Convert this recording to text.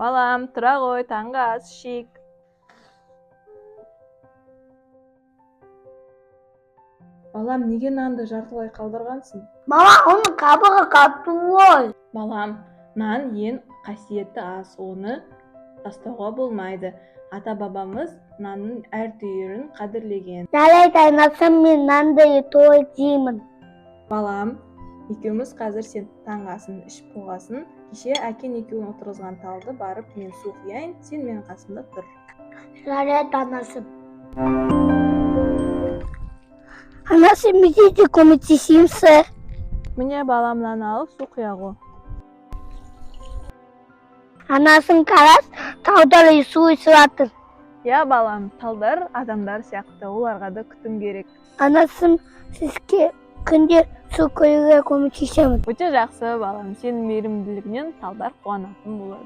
Балам, тұра ғой, таңғы ас ішейік. Балам, неге нанды жартылай қалдырғансың? Мама, оның қабығы қатты ғой. Балам, нан ең қасиетті ас, оны тастауға болмайды. Ата-бабамыз нанның әр түйірін қадірлеген. Жарайды, айнасам мен нанды той жеймін. Балам, екеуміз қазір сен таңғы асын ішіп болғасын, кеше әкең екеуін отырғызған талды барып мен су құяйын, сен менің қасымда тұр. Жарайды, анасым. Анасы, меге де көмектесемсі? Міне баламнан алып су құя ғой. Анасын қарас, талдар су ішіп жатыр. Я балам, талдар адамдар сияқты, оларға да күтім керек. Анасым, сізге күнде су құюға көмектесемін. Өте жақсы балам, сенің мейірімділігінен талдар қуанатын болады.